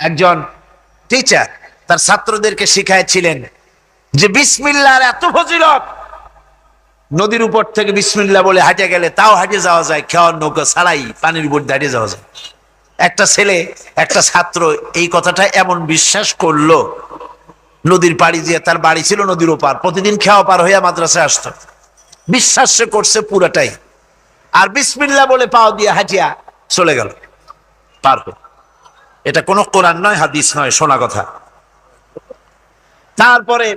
একজন টিচার তার ছাত্রদেরকে শিখাইছিলেন যে বিসমিল্লাহর এত ফজিলত, নদীর উপর থেকে বিসমিল্লাহ বলে হাঁটে গেলে তাও হাঁটে যাওয়া যায়, খাওয়ার নৌকা ছাড়াই পানির উপর হাঁটে যাওয়া যায়। একটা ছেলে, একটা ছাত্র এই কথাটা এমন বিশ্বাস করলো, নদীর পাড়ি দিয়ে, তার বাড়ি ছিল নদীর ওপার, প্রতিদিন খাওয়া পার হইয়া মাদ্রাসায় আসতো, বিশ্বাস সে করছে পুরাটাই, আর বিসমিল্লাহ বলে পাও দিয়ে হাঁটিয়া চলে গেল পার হয়ে। এটা কোনো কোরআন নয়, হাদিস নয়, শোনা কথা। তারপরে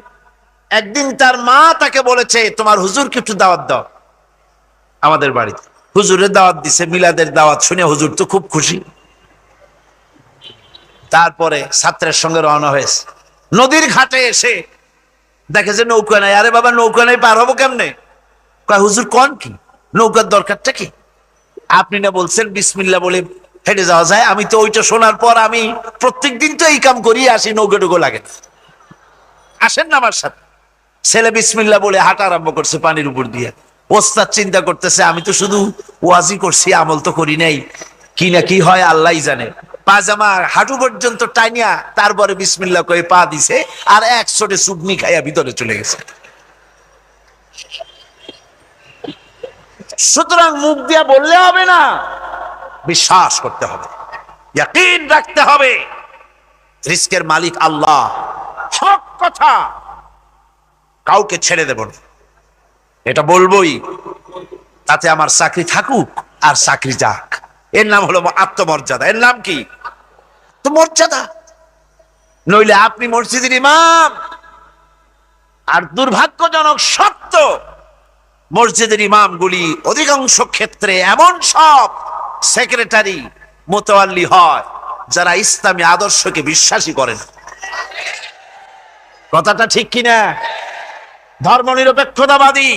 একদিন তার মা তাকে বলেছে, তোমার হুজুরকে একটু দাওয়াত দাও আমাদের বাড়িতে। হুজুরের দাওয়াত দিছে, মিলাদের দাওয়াত শুনে হুজুর তো খুব খুশি। তারপরে ছাত্রের সঙ্গে রওনা হয়েছে, নদীর ঘাটে এসে দেখে যে নৌকা নাই। আরে বাবা, নৌকা নাই, পার হবো কেমনে? কয় হুজুর কোন কি, নৌকার দরকারটা কি? আপনি না বলছেন বিসমিল্লাহ বলে হেঁটে যাওয়া যায়। আমি তো ওইটা শোনার পর আমি প্রত্যেকদিন তো এই কাম করি আসি, নৌকা টুকু লাগে না, আসেন না আমার সাথে। ছেলে বিসমিল্লাহ বলে হাঁটা আরম্ভ করছে পানির উপর দিয়ে। ওস্তাদ চিন্তা করতেছে, আমি তো শুধু ওয়াজি করছি, আমল তো করি নাই, কি না কি হয় আল্লাহই জানে। পাজামা হাঁটু পর্যন্ত টাইনিয়া তারপরে বিসমিল্লাহ কয়ে পা দিছে, আর এক ছোটে চুগনি খাইয়া ভিতরে চলে গেছে। সুতরাং মুখ দিয়া বললে হবে না, বিশ্বাস করতে হবে, ইয়াকিন রাখতে হবে রিস্কের মালিক আল্লাহ। হক কথা, কাউকে ছেড়ে দেব না, এটা বলবোই, তাতে আমার চাকরি থাকুক আর চাকরি যাক। এর নাম হলো আত্মমর্যাদা। এর নাম কি? তো মর্যাদা। নইলে আপনি মসজিদের ইমাম, আর দুর্ভাগ্যজনক সত্য, মসজিদের ইমামগুলি অধিকাংশ ক্ষেত্রে এমন সব সেক্রেটারি মোতাওয়াল্লি হয় যারা ইসলামী আদর্শকে বিশ্বাসী করেন। কথাটা ঠিক কিনা? ধর্মনিরপেক্ষতাবাদী,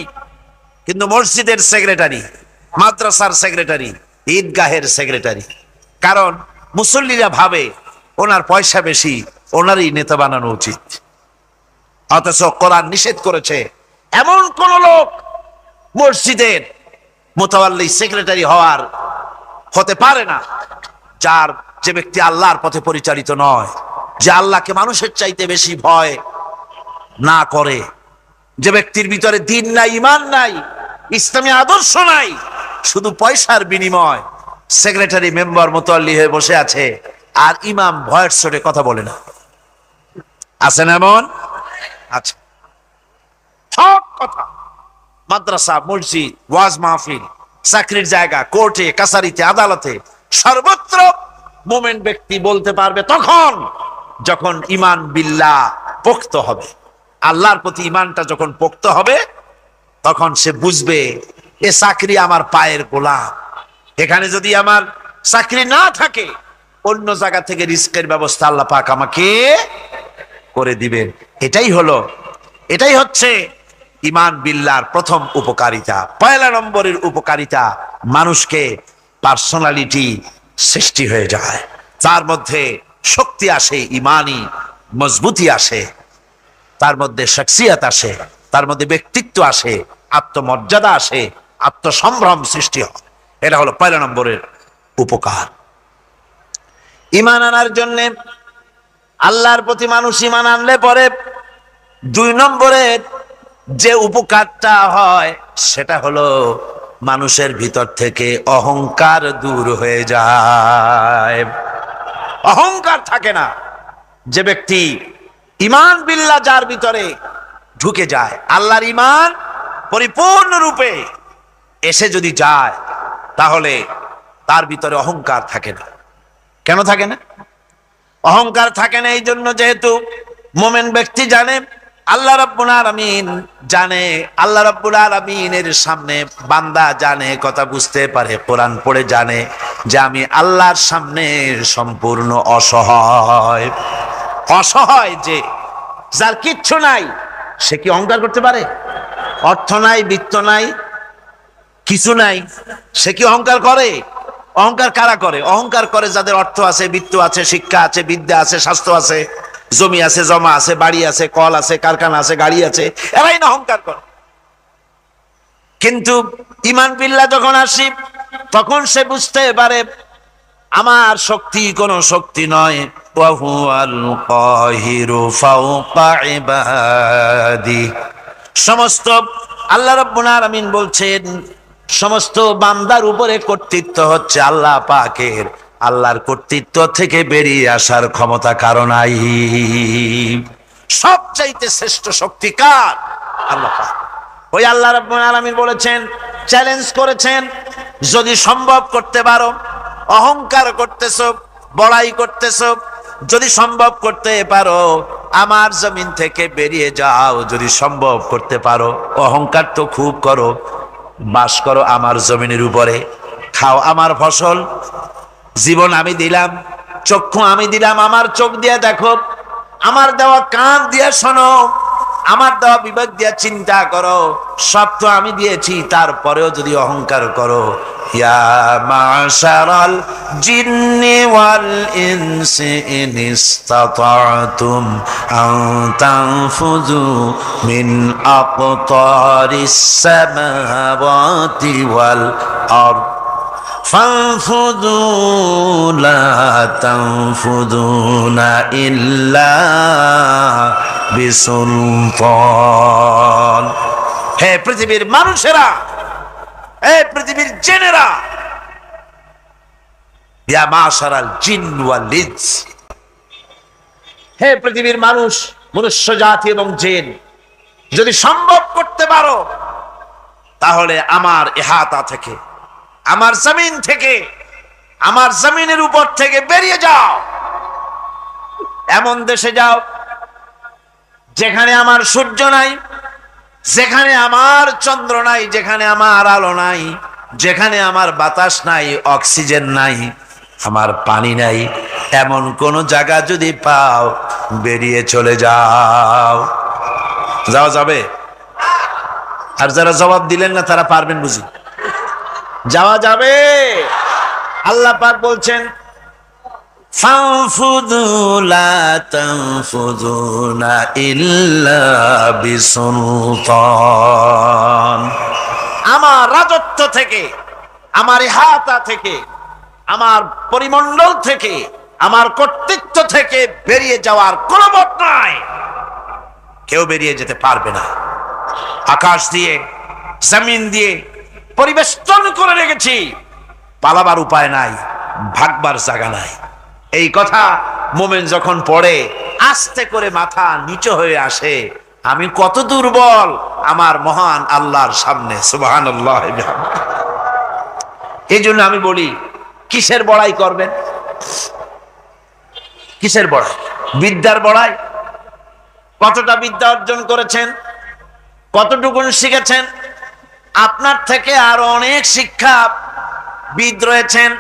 কিন্তু মসজিদের সেক্রেটারি, মাদ্রাসার সেক্রেটারি, ঈদগাহের সেক্রেটারি। কারণ মুসল্লিরা ভাবে ওনার পয়সা বেশি, ওনারই নেতা বানানো উচিত। অথচ কোরআন নিষেধ করেছে এমন কোন লোক মসজিদের মোতাওয়াল্লি সেক্রেটারি হতে পারে না যে ব্যক্তি আল্লাহর পথে পরিচালিত নয়, যে আল্লাহকে মানুষের চাইতে বেশি ভয় না করে, যে ব্যক্তির ভিতরে দ্বীন নাই, ঈমান নাই, ইসলামী আদর্শ নাই, শুধু পয়সার বিনিময় সেক্রেটারি মেম্বার মোতাওয়াল্লি হয়ে বসে আছে, আর ইমাম ভয়ের চোটে কথা বলে না। আছেন এমন? আচ্ছা, সব কথা, মাদ্রাসা, মসজিদ, ওয়াজ মাহফিল, চাকরির জায়গা, কোর্টে কাছারিতে, আদালতে, সর্বত্র মুমিন ব্যক্তি বলতে পারবে তখন যখন ঈমান বিল্লাহ পোক্ত হবে। আল্লাহর প্রতি ঈমানটা যখন পোক্ত হবে, তখন সে বুঝবে এ চাকরি আমার পায়ের গোলাম। এখানে যদি আমার চাকরি না থাকে, অন্য জায়গা থেকে রিস্কের ব্যবস্থা আল্লাহ পাক আমাকে করে দিবেন। এটাই হচ্ছে ঈমান বিল্লাহর প্রথম উপকারিতা। পয়লা নম্বরের উপকারিতা, মানুষকে পার্সোনালিটি সৃষ্টি হয়ে যায়, তার মধ্যে শক্তি আসে, ঈমানি মজবুতি আসে, তার মধ্যে শখসিয়ত আসে, তার মধ্যে ব্যক্তিত্ব আসে, আত্মমর্যাদা আসে, আত্মসম্ভ্রম সৃষ্টি হয়। এটা হলো পয়লা নম্বরের উপকার। ঈমান আনার জন্য, আল্লাহর প্রতি মানুষ ঈমান আনলে পরে 2 নম্বরের যে উপকারটা হয় সেটা হলো মানুষের ভিতর থেকে অহংকার দূর হয়ে যায়, অহংকার থাকে না। যে ব্যক্তি ঈমান বিল্লাহ যার ভিতরে ঢুকে যায়, আল্লাহর ঈমান পরিপূর্ণরূপে এসে যদি যায়, তাহলে তার ভিতরে অহংকার থাকে না। কেন থাকে না? অহংকার থাকে না এই জন্য, যেহেতু মুমিন ব্যক্তি জানে আল্লাহ রাব্বুল আলামিন জানে, আল্লাহ রাব্বুল আলামিনের সামনে বান্দা জানে, কথা বুঝতে পারে, কোরআন পড়ে জানে যে আমি আল্লাহর সামনে সম্পূর্ণ অসহায়। অসহায় যে যার কিচ্ছু নাই, সে কি অহংকার করতে পারে? অর্থ নাই, বিত্ত নাই, কিছু নাই, সে কি অহংকার করে? অহংকার কারা করে? অহংকার করে যাদের অর্থ আছে, বিত্ত আছে, শিক্ষা আছে, বিদ্যা আছে, স্বাস্থ্য আছে, জমি আছে, জমা আছে, বাড়ি আছে, কল আছে, কারখানা আছে, গাড়ি আছে, এরাই না অহংকার করে। কিন্তু ঈমান বিল্লাহ যখন আসি, তখন সে বুঝতে পারে আমার শক্তি কোনো শক্তি নয়, ওয়া হুয়াল কাহিরু ফাওকা ইবাদি। সমস্ত আল্লাহ রাব্বুল আলামিন বলছেন সমস্ত বান্দার উপরে কর্তৃত্ব হচ্ছে আল্লাহ পাকের। আল্লাহর কর্তৃত্ব থেকে বেরিয়ে আসার ক্ষমতা কারো নাই। সবচাইতে শ্রেষ্ঠ শক্তি কার? আল্লাহ পাক। ওই আল্লাহ রাব্বুল আলামিন বলেছেন, চ্যালেঞ্জ করেছেন, যদি সম্ভব করতে পারো, অহংকার করতেছো, বড়াই করতেছো, যদি সম্ভব করতে পারো আমার জমিন থেকে বেরিয়ে যাও। যদি সম্ভব করতে পারো, অহংকার তো খুব করো, বাস করো আমার জমিনের উপরে, খাও আমার ফসল, জীবন আমি দিলাম, চক্ষু আমি দিলাম, আমার চোখ দিয়ে দেখো, আমার দেওয়া কান দিয়ে শোনো, আমার দেওয়া বিবেক দিয়ে চিন্তা করো, সব তো আমি দিয়েছি, তারপরেও যদি অহংকার করো। ইয়া মাশারাল জিন্নি ওয়াল ইনসি ইন ইসতাতা'তুম আন তানফুযু মিন আকতারিস সামাওয়াতি ওয়াল আরদ فانفذوا لا تنفذون إلا بسلطان। হে পৃথিবীর মানুষেরা, হে পৃথিবীর জিনেরা, ইয়া মাশারাল জিন ওয়াল ইনস, হে পৃথিবীর মানুষ, মনুষ্য জাতি এবং জিন, যদি সম্ভব করতে পারো তাহলে আমার ইহাতা থেকে, আমার জমিন থেকে, আমার জমিনের উপর থেকে বেরিয়ে যাও। এমন দেশে যাও যেখানে আমার সূর্য নাই, যেখানে আমার চন্দ্র নাই, যেখানে আমার আলো নাই, যেখানে আমার বাতাস নাই, অক্সিজেন নাই, আমার পানি নাই। এমন কোন জায়গা যদি পাও, বেরিয়ে চলে যাও। যাওয়া যাবে? আর যারা জবাব দিলেন না তারা পারবেন বুঝি? যাওয়া যাবে। আল্লাহ পাক বলছেন ফানফুযু লা তানফুযুনা ইল্লা বিসুলতান। আমার রাজত্ব থেকে, আমার ইহাতা থেকে, আমার পরিমণ্ডল থেকে, আমার কর্তৃত্ব থেকে বেরিয়ে যাওয়ার কোনো পথ নাই। কেউ বেরিয়ে যেতে পারবে না। আকাশ দিয়ে, জমিন দিয়ে পরিবেষ্টন করে রেখেছি, পালাবার উপায় নাই, ভাগবার জায়গা নাই। এই কথা মোমেন যখন পড়ে আস্তে করে মাথা নিচু হয়ে আসে, আমি কত দুর্বল আমার মহান আল্লাহর সামনে। সুবহানাল্লাহ। এই জন্য আমি বলি, কিসের বড়াই করবেন? কিসের বড়াই? বিদ্যার বড়াই। কতটা বিদ্যা অর্জন করেছেন, কতটুকুন শিখেছেন? আপনার থেকে আরো অনেক শিক্ষাবিদ রয়েছেন,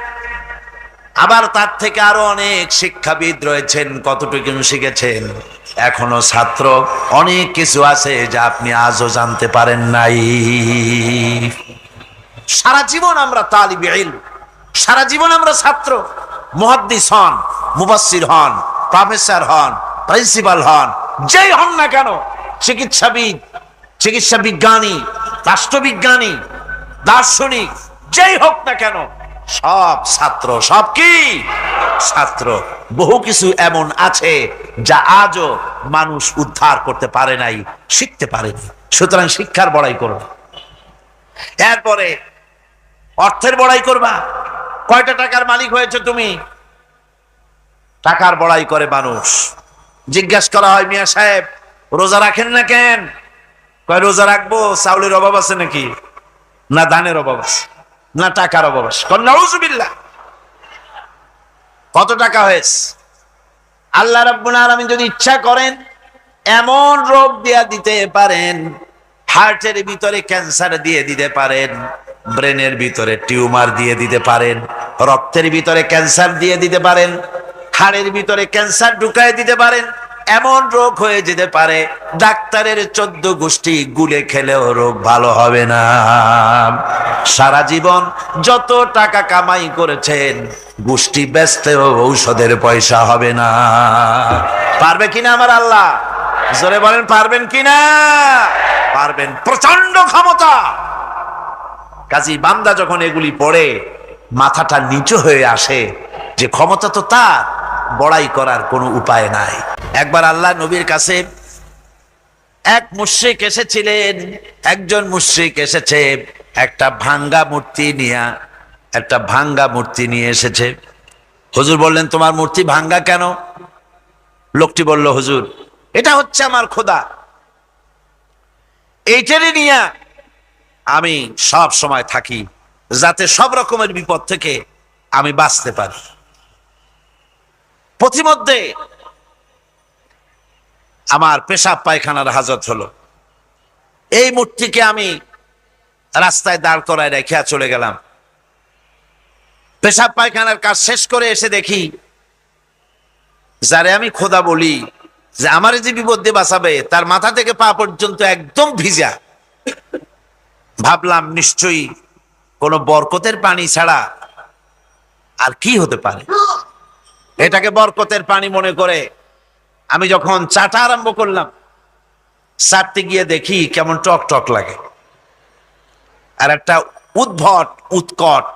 আবার তার থেকে আরো অনেক শিক্ষাবিদ রয়েছেন, কতটুকু শিখেছেন? এখনো ছাত্র, অনেক কিছু আছে যা আপনি আজও জানতে পারেন নাই। সারা জীবন আমরা তালিবে ইলম, সারা জীবন আমরা ছাত্র। মুহাদ্দিস হন, মুফাসসির হন, প্রফেসর হন, প্রিন্সিপাল হন, যেই হন না কেন, চিকিৎসাবিদ, চিকিৎসা বিজ্ঞানী, রাষ্ট্রবিজ্ঞানী, দার্শনিক, যেই হোক না কেন, সব ছাত্র। সব কি? ছাত্র। বহু কিছু এমন আছে যা আজও মানুষ উদ্ধার করতে পারে নাই, শিখতে পারেনি। সুতরাং শিক্ষার বড়াই করো। এরপরে অর্থের বড়াই করবা। কয়টা টাকার মালিক হয়েছে তুমি? টাকার বড়াই করে মানুষ। জিজ্ঞাসা করা হয়, মিয়া সাহেব রোজা রাখেন না কেন? কয় রোজা রাখবো, চাউলের অভাব আছে নাকি? না ধানের অভাব আছে, না টাকার অভাব আছে। নাউজুবিল্লাহ। কত টাকা হয়েছে? আল্লাহ রাব্বুল আলামিন যদি ইচ্ছা করেন এমন রোগ দিয়া দিতে পারেন, হার্টের ভিতরে ক্যান্সার দিয়ে দিতে পারেন, ব্রেনের ভিতরে টিউমার দিয়ে দিতে পারেন, রক্তের ভিতরে ক্যান্সার দিয়ে দিতে পারেন, হাড়ের ভিতরে ক্যান্সার ঢুকায় দিতে পারেন। এমন রোগ হয়ে যেতে পারে ডাক্তারের 14 গোষ্ঠী গুলে খেলেও রোগ ভালো হবে না। সারা জীবন যত টাকা কামাই করেছেন, গোষ্ঠী বেচতেও ঔষধের পয়সা হবে না। পারবে কিনা আমার আল্লাহ? জোরে বলেন, পারবেন কিনা? পারবেন। প্রচন্ড ক্ষমতা। কাজী বান্দা যখন এগুলি পড়ে মাথাটা নিচু হয়ে আসে যে ক্ষমতা তো তার, বড়াই করার কোনো উপায় নাই। একবার আল্লাহ নবীর কাছে এক মুশরিক এসেছিলেন। একজন মুশরিক এসেছে একটা ভাঙ্গা মূর্তি নিয়ে এসেছে। হুজুর বললেন, তোমার মূর্তি ভাঙ্গা কেন? লোকটি বলল, হুজুর, এটা হচ্ছে আমার খোদা, এইটারই নিয়ে আমি সব সময় থাকি, যাতে সব রকমের বিপদ থেকে আমি বাঁচতে পারি। প্রতিমধ্যে আমার পেশাব পায়খানার হাজত হলো, এই মূর্তিকে আমি রাস্তায় দাঁড় করায় রেখে চলে গেলাম। পেশাব পায়খানার কাজ শেষ করে এসে দেখি, যারে আমি খোদা বলি, যে আমার যে বিপদ দিয়ে বাঁচাবে, তার মাথা থেকে পা পর্যন্ত একদম ভিজা। ভাবলাম নিশ্চয়ই কোনো বরকতের পানি ছাড়া আর কি হতে পারে। এটাকে বরকতের পানি মনে করে আমি যখন চাটা আরম্ভ করলাম, চাটতে গিয়ে দেখি কেমন টক টক লাগে, আর একটা উৎকট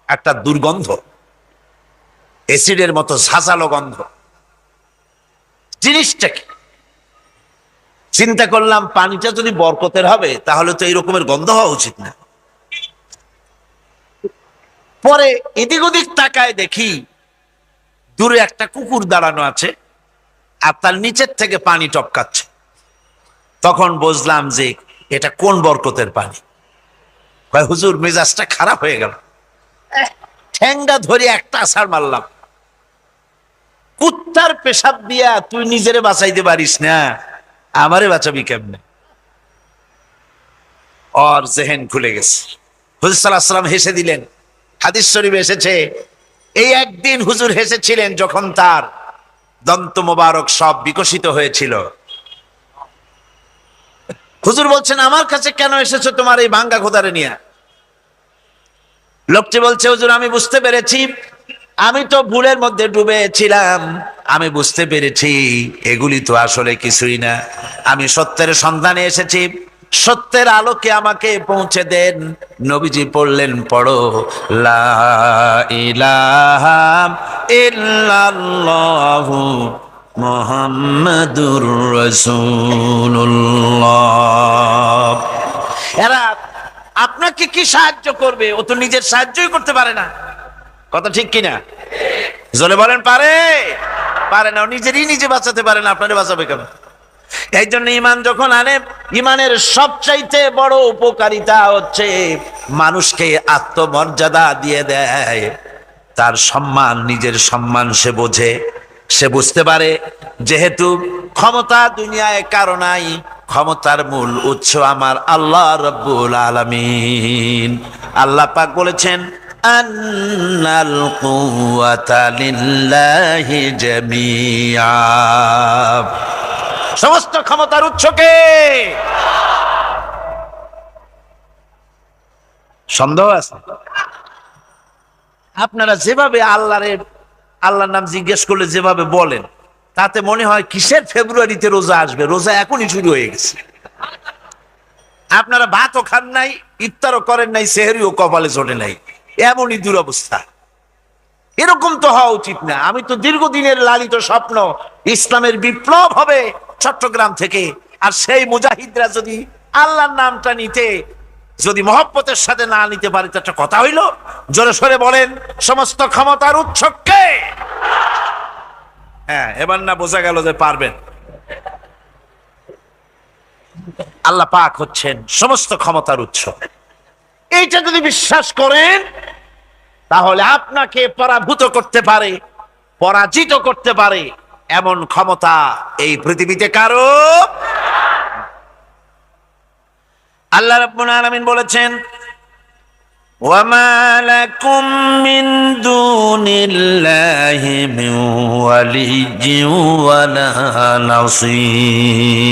একটা দুর্গন্ধ, অ্যাসিডের মতো ঝাঁঝালো গন্ধ। জিনিসটা কি? চিন্তা করলাম, পানিটা যদি বরকতের হবে তাহলে তো এই রকমের গন্ধ হওয়া উচিত না। পরে এদিক ওদিক তাকায় দেখি দূরে একটা কুকুর দাঁড়ানো আছে, আর তার নিচের থেকে পানি টপকাচ্ছে। তখন বুঝলাম যে এটা কোন বরকতের পানি। হুজুর, মেজাজটা খারাপ হয়ে গেল, ঠ্যাংটা ধরে একটা আছাড় মারলাম। কুত্তার পেশাব দিয়া তুই নিজেরে বাঁচাইতে পারিস না, আমারে বাঁচাবি কেমনে? ওর জেহেন খুলে গেছে। হুজুর সাল্লাল্লাহু আলাইহি ওয়াসাল্লাম হেসে দিলেন। হাদিস শরীফে এসেছে, এই একদিন হুজুর হেসেছিলেন যখন তার দন্ত মোবারক সব বিকশিত হয়েছিল। হুজুর বলছেন, আমার কাছে কেন এসেছো তোমার এই ভাঙ্গা খোদারে নিয়ে? লোকটি বলছে, হুজুর, আমি বুঝতে পেরেছি, আমি তো ভুলের মধ্যে ডুবেছিলাম। আমি বুঝতে পেরেছি এগুলি তো আসলে কিছুই না। আমি সত্যের সন্ধানে এসেছি, সত্যের আলোকে আমাকে পৌঁছে দেন। নবীজি পড়লেন, পড়ো লা ইলাহা ইল্লাল্লাহু মুহাম্মাদুর রাসূলুল্লাহ। এরা আপনাকে কি সাহায্য করবে? ও তো নিজের সাহায্যই করতে পারে না। কথা ঠিক কিনা? জোরে বলেন, পারে? পারে না, নিজে বাঁচাতে পারে না, আপনারে বাঁচাবে কেন? এই জন্য ইমান যখন আনে, ইমানের সবচাইতে বড় উপকারিতা হচ্ছে মানুষকে আত্মমর্যাদা দিয়ে দেয়। তার সম্মান, নিজের সম্মান সে বোঝে, সে বুঝতে পারে যেহেতু ক্ষমতা দুনিয়ায় কারো নাই, ক্ষমতার মূল উৎস আমার আল্লাহ রাব্বুল আলামিন। আল্লাহ পাক বলেছেন, আন্নাল কুওয়াতা লিল্লাহি জামিআ। সমস্ত ক্ষমতার উৎসকে। সন্দেহ আছে? আপনারা যেভাবে আল্লাহর নাম জিজ্ঞেস করলে যেভাবে বলেন, তাতে মনে হয় কিসের ফেব্রুয়ারিতে রোজা আসবে? রোজা এখনই শুরু হয়ে গেছে। আপনারা ভাতও খান নাই, ইফতারও করেন নাই, সেহরিও কপালে চটে নাই, এমনই দুরবস্থা। এরকম তো হওয়া উচিত না। আমি তো দীর্ঘদিনের লালিত স্বপ্ন, ইসলামের বিপ্লব হবে চট্টগ্রাম থেকে, আর সেই মুজাহিদরা যদি আল্লাহর নামটা নিতে, যদি মহব্বতের সাথে না নিতে পারে, তো একটা কথা হইল। জোরে সরে বলেন, সমস্ত ক্ষমতার উৎস কে? হ্যাঁ, এবার না বোঝা গেল যে পারবেন। আল্লাহ পাক হচ্ছেন সমস্ত ক্ষমতার উৎস। এইটা যদি বিশ্বাস করেন, তাহলে আপনাকে পরাভূত করতে পারে, পরাজিত করতে পারে এমন ক্ষমতা এই পৃথিবীতে কারো। আল্লাহ রাব্বুল আলামিন বলেছেন, ওয়ামা লাকুম মিন দুনিল্লাহি মিন ওয়ালিয়্যিন ওয়ালা নাসীর।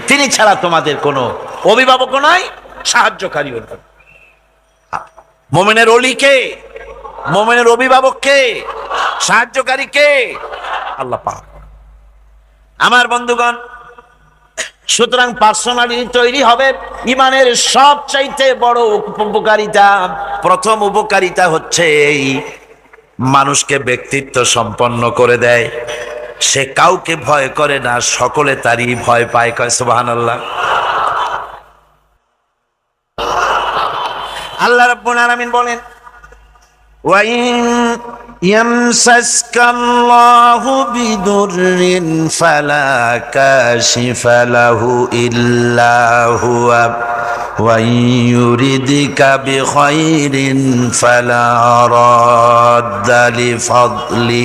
তিনি ছাড়া তোমাদের কোনো অভিভাবক নাই, সাহায্যকারীও নাই। মুমিনের ওলি কে? মুমিনের অভিভাবক কে? সাহায্যকারী কে? আল্লাহ পাক। আমার বন্ধুগণ, সুতরাং পার্সোনালিটি তৈরি হবে ইমানের সবচাইতে বড় উপকারিতা। প্রথম উপকারিতা হচ্ছে এই মানুষকে ব্যক্তিত্ব সম্পন্ন করে দেয়, সে কাউকে ভয় করে না, সকলে তারই ভয় পায়। কয় সুবহানাল্লাহ। আল্লাহ রাব্বুল আলামিন বলেন, ওয়াইন ইয়ামসাসকাল্লাহু বিদুররিন ফালা কাশিফা লাহু ইল্লা হুয়া ওয়া ইউরিদিকা বিখাইরিন ফালা রাদ্দা লিফাদলি।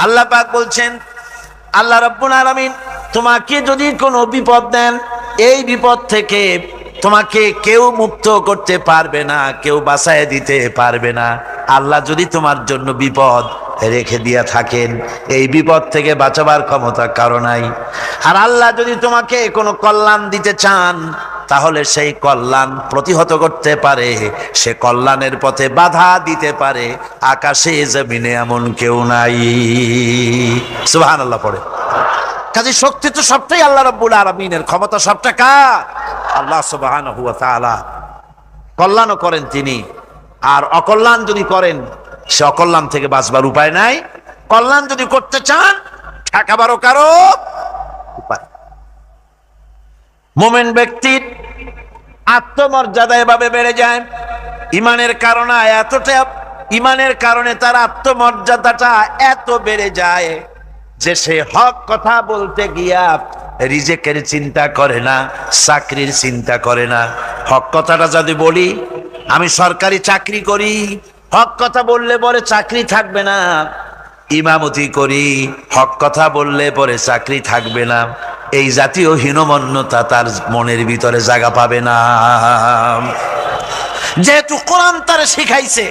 আল্লাহ পাক বলছেন, আল্লাহ রাব্বুল আলামিন তোমাকে যদি কোনো বিপদ দেন, এই বিপদ থেকে তোমাকে কেউ মুক্ত করতে পারবে না, কেউ বাঁচায় দিতে পারবে না। আল্লাহ যদি তোমার জন্য বিপদ রেখে দিয়া থাকেন, এই বিপদ থেকে বাঁচাবার ক্ষমতা কারো নাই। আর আল্লাহ যদি তোমাকে কোনো কল্যাণ দিতে চান, তাহলে সেই কল্যাণ প্রতিহত করতে পারে, সে কল্যাণের পথে বাধা দিতে পারে। আকাশে জমিনে এমন কেউ নাই। সুবহানাল্লাহ পড়ে। কাজে শক্তি তো সবটাই আল্লাহ রাব্বুল আলামিনের, ক্ষমতা সবটা কার? আল্লাহ সুবহানাহু ওয়া তাআলা। কল্যাণও করেন তিনি, আর অকল্যাণ যদি করেন, সে অকল্যাণ থেকে বাঁচবার উপায় নাই। কল্যাণ যদি করতে চান, ঠেকাবারও কারো উপায়। মুমিন ব্যক্তির আত্মমর্যাদা এভাবে বেড়ে যায় ইমানের কারণে। ইমানের কারণে তার আত্মমর্যাদাটা এত বেড়ে যায় যে সে হক কথা বলতে গিয়া রিজেকের চিন্তা করে না, চাকরির চিন্তা করে না। হক কথাটা যদি বলি, আমি সরকারি চাকরি করি, হক কথা বললে পরে চাকরি থাকবে না। ইমামতি করি, হক কথা বললে পরে চাকরি থাকবে না। এই জাতীয় হীনমন্যতা তার মনের ভিতরে জায়গা পাবে না, যেহেতু কোরআন তারে শিখাইছে।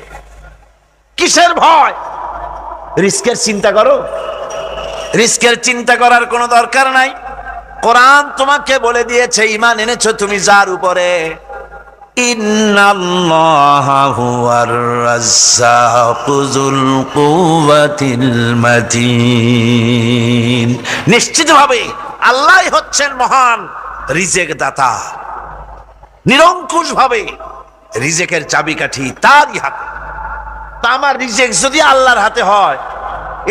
কিসের ভয়? রিস্কের চিন্তা করো। রিস্কের চিন্তা করার কোনো দরকার নাই। কোরআন তোমাকে বলে দিয়েছে, ঈমান এনেছো তুমি যার উপরে, ইন্নাল্লাহা হুয়ার রাজ্জাকু যুল কুওয়াতিল মাতিন। নিশ্চিতভাবে আল্লাহই হচ্ছেন মহান রিজেক দাতা। নিরঙ্কুশ ভাবে রিজেকের চাবিকাঠি তারই হাতে। তা আমার রিজেক যদি আল্লাহর হাতে হয়,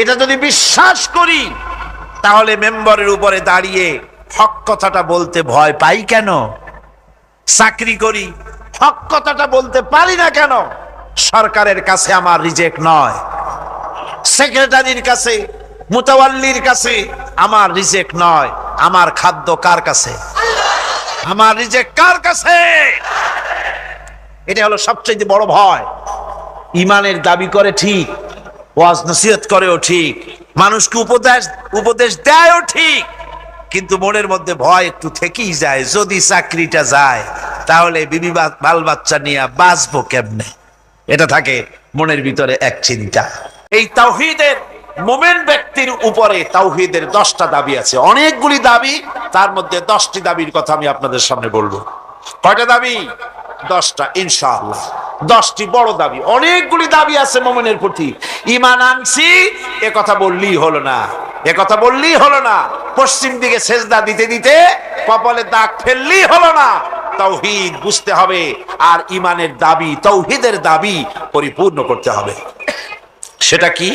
এটা যদি বিশ্বাস করি, তাহলে মেম্বারের উপরে দাঁড়িয়ে হক কথাটা বলতে ভয় পাই কেন? চাকরি করি, হক কথাটা বলতে পারি না কেন? সরকারের কাছে আমার রিজেক নয়, সেক্রেটারির কাছে, মুতাওয়াল্লির কাছে আমার রিজেক নয়। আমার খাদ্য কার কাছে? আমার রিজেক কার কাছে? এটা হলো সবচেয়ে বড় ভয়। ইমানের দাবি করে ঠিক, ওয়াজ নসিহত করেও ঠিক, মানুষকে উপদেশ দেয়ও ঠিক, কিন্তু মনের মধ্যে ভয় একটু থেকেই যায়। যদি চাকরিটা যায়, তাহলে বিবি বাল বাচ্চা নিয়ে বাঁচবো কেমনে? এটা থাকে মনের ভিতরে এক চিন্তা। এই তাওহীদের মুমিন ব্যক্তির উপরে তাওহীদের 10টা দাবি আছে, অনেকগুলি দাবি। তার মধ্যে 10টি দাবির কথা আমি আপনাদের সামনে বলবো। কয়টা দাবি? 10টা ইনশাআল্লাহ। 10টি বড় দাবি। অনেকগুলি দাবি আছে মুমিনের প্রতি। ঈমান আনছি এ কথা বললেই হলো না, এ কথা বললেই হলো না। পশ্চিম দিকে সেজদা দিতে দিতে কপালে দাগ ফেললেই হলো না। তাওহীদ বুঝতে হবে, আর ঈমানের দাবি, তাওহীদের দাবি পরিপূর্ণ করতে হবে। সেটা কি?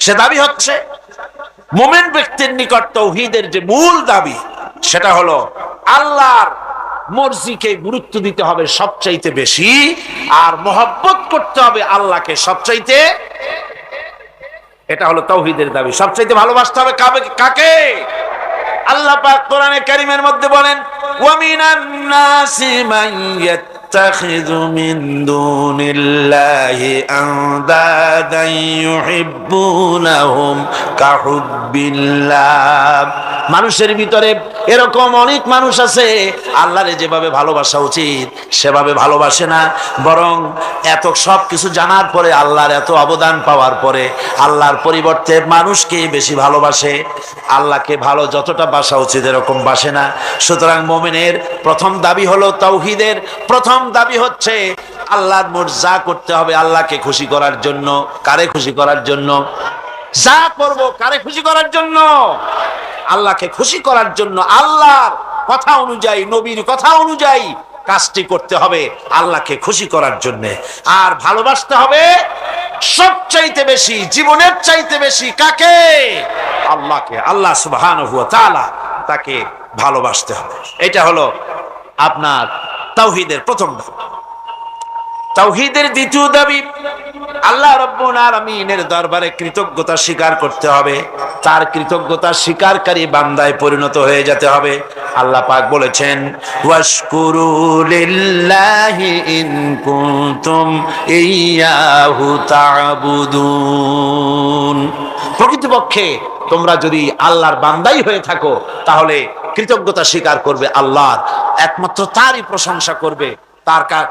সে দাবি হচ্ছে মুমিন ব্যক্তির নিকট তাওহীদের যে মূল দাবি, সেটা হলো আল্লাহর মর্জিকে গুরুত্ব দিতে হবে সবচাইতে বেশি, আর মহব্বত করতে হবে আল্লাহকে সবচাইতে। এটা হলো তাওহীদের দাবি। সবচাইতে ভালোবাসতে হবে কাকে? আল্লাহ পাক কোরআনে কারীমের মধ্যে বলেন, ওয়া মিনান নাসি মান ইয়াত্তাখিযু মিন দুনিল্লাহি আনদাদান ইউহিব্বুনাহুম কাহুব্বিল্লাহ। মানুষের ভিতরে এরকম অনেক মানুষ আছে, আল্লাহরে যেভাবে ভালোবাসা উচিত সেভাবে ভালোবাসে না, বরং এত সব কিছু জানার পরে, আল্লাহর এত অবদান পাওয়ার পরে আল্লাহর পরিবর্তে মানুষকে বেশি ভালোবাসে। আল্লাহকে ভালো যতটা বাসা উচিত এরকম বাসে না। সুতরাং মুমিনের প্রথম দাবি হলো, তাওহীদের প্রথম দাবি হচ্ছে আল্লাহর মর্যাদা করতে হবে আল্লাহকে খুশি করার জন্য। কারে খুশি করার জন্য? যা করব কারে খুশি করার জন্য? আল্লাহকে খুশি করার জন্য। আল্লাহর কথা অনুযায়ী, নবীর কথা অনুযায়ী কাজটি করতে হবে আল্লাহকে খুশি করার জন্য। আর ভালোবাসতে হবে সবচাইতে বেশি, জীবনের চাইতে বেশি কাকে? আল্লাহকে। আল্লাহ সুবহানাহু ওয়া তাআলা, তাকে ভালোবাসতে হবে। এটা হলো আপনার তাওহীদের প্রথম দাবি। তাওহীদের দ্বিতীয় দাবি, আল্লাহ রাব্বুল আলামিনের দরবারে কৃতজ্ঞতা স্বীকার করতে হবে, তার কৃতজ্ঞতা স্বীকারকারী বান্দায় পরিণত হয়ে যেতে হবে। আল্লাহ পাক বলেছেন, ওয়াশকুরু লিল্লাহি ইন কুনতুম ইয়্যাহু তা'বুদুন। প্রকৃতপক্ষে তোমরা যদি আল্লাহর বান্দাই হয়ে থাকো তাহলে কৃতজ্ঞতা স্বীকার করবে আল্লাহর, একমাত্র তারই প্রশংসা করবে,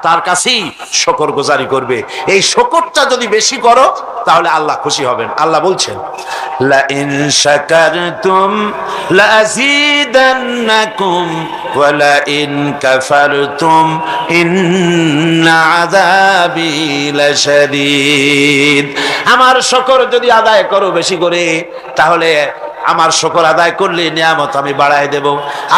তার কাছেই শুকরগুজারি করবে। এই শুকরটা যদি বেশি করো তাহলে আল্লাহ খুশি হবেন। আল্লাহ বলছেন, লা ইন শাকারতুম লাযীদান্নাকুম ওয়া লা ইন কাফারতুম ইন্না আযাবি লাশাদীদ। আমার শুকর যদি আদায় করো বেশি করে, তাহলে আমার শুকর আদায় করলে নিয়ামত আমি বাড়ায় দেব।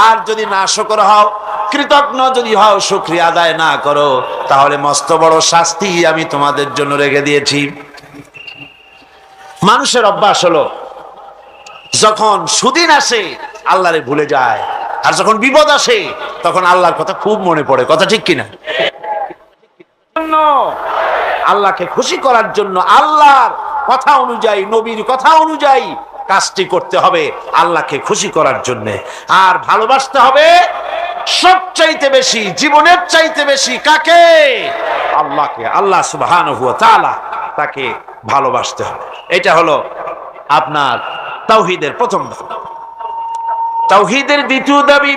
আর যদি না শুকর হও, কৃতজ্ঞ যদি হও, শুকরিয়া আদায় না করো, তাহলে মস্ত বড় শাস্তি আমি তোমাদের জন্য রেখে দিয়েছি। মানুষের অভ্যাস হলো যখন সুদিন আসে আল্লাহরে ভুলে যায়, আর যখন বিপদ আসে তখন আল্লাহর কথা খুব মনে পড়ে। কথা ঠিক কিনা? আল্লাহকে খুশি করার জন্য আল্লাহর কথা অনুযায়ী, নবীর কথা অনুযায়ী কাজটি করতে হবে আল্লাহকে খুশি করার জন্য। আর ভালোবাসতে হবে সবচাইতে বেশি, জীবনের চাইতে বেশি কাকে? আল্লাহকে। আল্লাহ সুবহানাহু ওয়া তাআলা, তাকে ভালোবাসতে হবে। এটা হলো আপনার তাওহীদের প্রথম দাবি। তাওহীদের দ্বিতীয় দাবি,